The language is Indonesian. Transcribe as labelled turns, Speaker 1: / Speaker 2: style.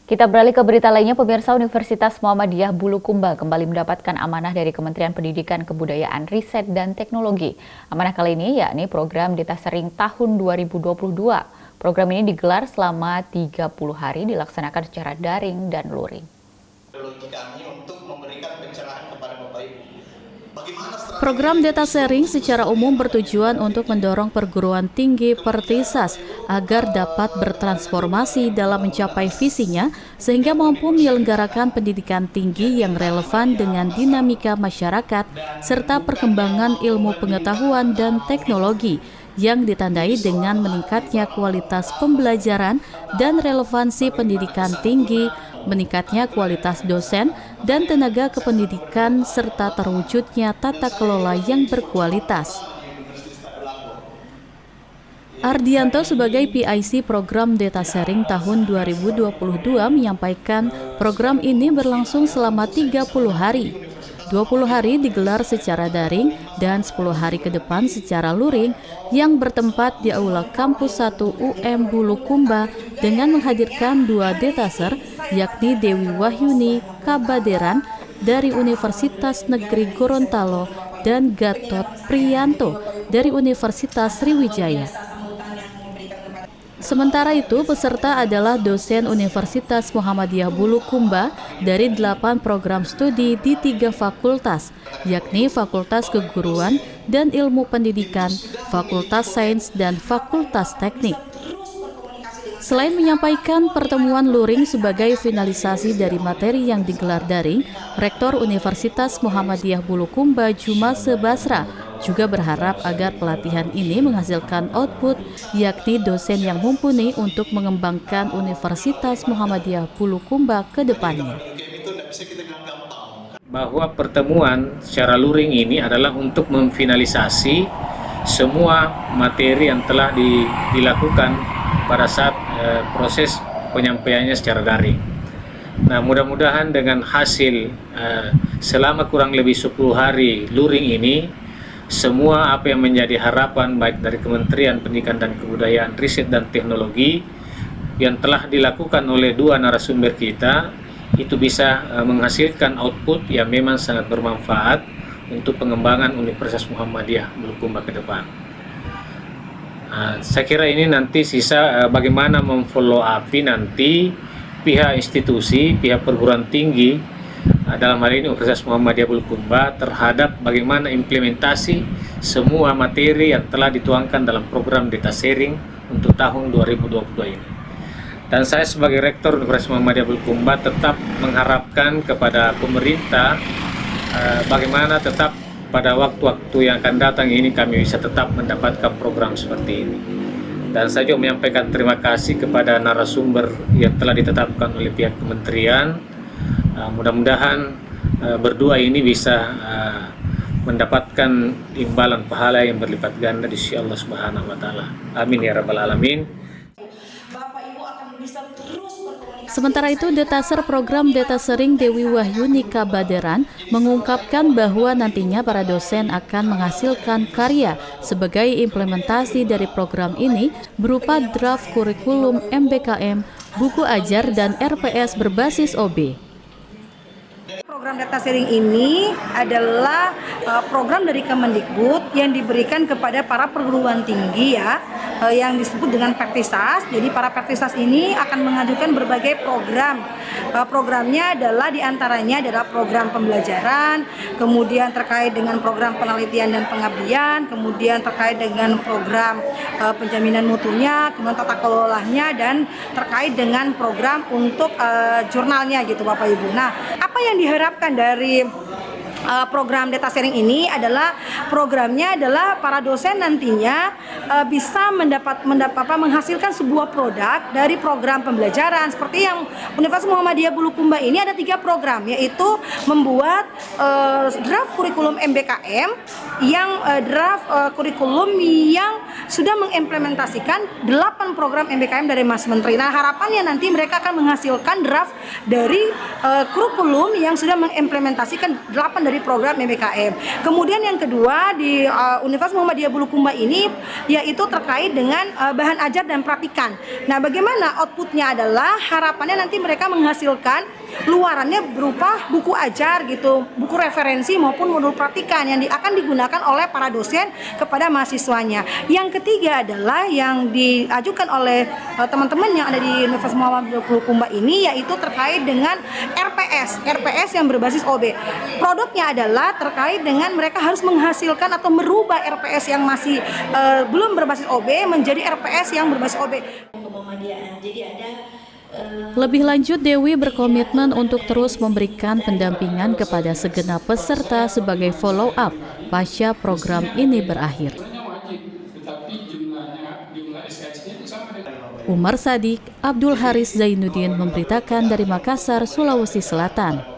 Speaker 1: Kita beralih ke berita lainnya, pemirsa. Universitas Muhammadiyah Bulukumba kembali mendapatkan amanah dari Kementerian Pendidikan Kebudayaan, Riset, dan Teknologi. Amanah kali ini yakni program Datasering tahun 2022. Program ini digelar selama 30 hari, dilaksanakan secara daring dan luring.
Speaker 2: Program Datasering secara umum bertujuan untuk mendorong perguruan tinggi Pertisas agar dapat bertransformasi dalam mencapai visinya sehingga mampu menyelenggarakan pendidikan tinggi yang relevan dengan dinamika masyarakat serta perkembangan ilmu pengetahuan dan teknologi yang ditandai dengan meningkatnya kualitas pembelajaran dan relevansi pendidikan tinggi, meningkatnya kualitas dosen dan tenaga kependidikan, serta terwujudnya tata kelola yang berkualitas. Ardianto sebagai PIC program Datasering tahun 2022 menyampaikan program ini berlangsung selama 30 hari. 20 hari digelar secara daring dan 10 hari ke depan secara luring yang bertempat di Aula Kampus 1 UM Bulukumba dengan menghadirkan 2 dataser yakni Dewi Wahyuni Kabaderan dari Universitas Negeri Gorontalo dan Gatot Priyanto dari Universitas Sriwijaya. Sementara itu, peserta adalah dosen Universitas Muhammadiyah Bulukumba dari 8 program studi di 3 fakultas, yakni Fakultas Keguruan dan Ilmu Pendidikan, Fakultas Sains, dan Fakultas Teknik. Selain menyampaikan pertemuan luring sebagai finalisasi dari materi yang digelar daring, Rektor Universitas Muhammadiyah Bulukumba Jumase Basra juga berharap agar pelatihan ini menghasilkan output, yakni dosen yang mumpuni untuk mengembangkan Universitas Muhammadiyah Bulukumba ke depannya.
Speaker 3: Bahwa pertemuan secara luring ini adalah untuk memfinalisasi semua materi yang telah dilakukan pada saat proses penyampaiannya secara daring. Nah, mudah-mudahan dengan hasil selama kurang lebih 10 hari luring ini, semua apa yang menjadi harapan baik dari Kementerian Pendidikan dan Kebudayaan, Riset dan Teknologi yang telah dilakukan oleh 2 narasumber kita itu bisa menghasilkan output yang memang sangat bermanfaat untuk pengembangan Universitas Muhammadiyah Bulukumba ke depan. Saya kira ini nanti sisa bagaimana memfollow up nanti pihak institusi, pihak perguruan tinggi dalam hal ini Universitas Muhammadiyah Bulukumba terhadap bagaimana implementasi semua materi yang telah dituangkan dalam program Datasering untuk tahun 2022 ini. Dan saya sebagai Rektor Universitas Muhammadiyah Bulukumba tetap mengharapkan kepada pemerintah bagaimana tetap pada waktu-waktu yang akan datang ini kami bisa tetap mendapatkan program seperti ini. Dan saya juga menyampaikan terima kasih kepada narasumber yang telah ditetapkan oleh pihak kementerian. Mudah-mudahan berdua ini bisa mendapatkan imbalan pahala yang berlipat ganda di sisi Allah Subhanahu wa taala. Amin ya rabbal alamin.
Speaker 2: Sementara itu, dataser program Datasering Dewi Wahyuni Kabaderan mengungkapkan bahwa nantinya para dosen akan menghasilkan karya sebagai implementasi dari program ini berupa draft kurikulum MBKM, buku ajar, dan RPS berbasis OB.
Speaker 4: Program Datasering ini adalah program dari Kemendikbud yang diberikan kepada para perguruan tinggi yang disebut dengan Pertisas. Jadi para Pertisas ini akan mengajukan berbagai program. Programnya adalah diantaranya adalah program pembelajaran, kemudian terkait dengan program penelitian dan pengabdian, kemudian terkait dengan program penjaminan mutunya, kemudian tata kelolanya, dan terkait dengan program untuk jurnalnya gitu Bapak Ibu. Nah, apa yang diharapkan dari program Datasering ini adalah programnya adalah para dosen nantinya bisa menghasilkan sebuah produk dari program pembelajaran seperti yang Universitas Muhammadiyah Bulukumba ini ada 3 program, yaitu membuat draft kurikulum MBKM yang draft kurikulum yang sudah mengimplementasikan 8 program MBKM dari Mas Menteri. Nah, harapannya nanti mereka akan menghasilkan draft dari kurikulum yang sudah mengimplementasikan 8 dari dari program MBKM. Kemudian yang kedua di Universitas Muhammadiyah Bulukumba ini yaitu terkait dengan bahan ajar dan praktikan. Nah, bagaimana outputnya adalah harapannya nanti mereka menghasilkan luarannya berupa buku ajar gitu, buku referensi maupun modul praktikan yang akan digunakan oleh para dosen kepada mahasiswanya. Yang ketiga adalah yang diajukan oleh teman-teman yang ada di Universitas Muhammadiyah Bulukumba ini yaitu terkait dengan RPS yang berbasis OB. Produknya adalah terkait dengan mereka harus menghasilkan atau merubah RPS yang masih belum berbasis OB menjadi RPS yang berbasis OB.
Speaker 2: Lebih lanjut, Dewi berkomitmen untuk terus memberikan pendampingan kepada segenap peserta sebagai follow-up pasca program ini berakhir. Umar Sadik, Abdul Haris Zainuddin memberitakan dari Makassar, Sulawesi Selatan.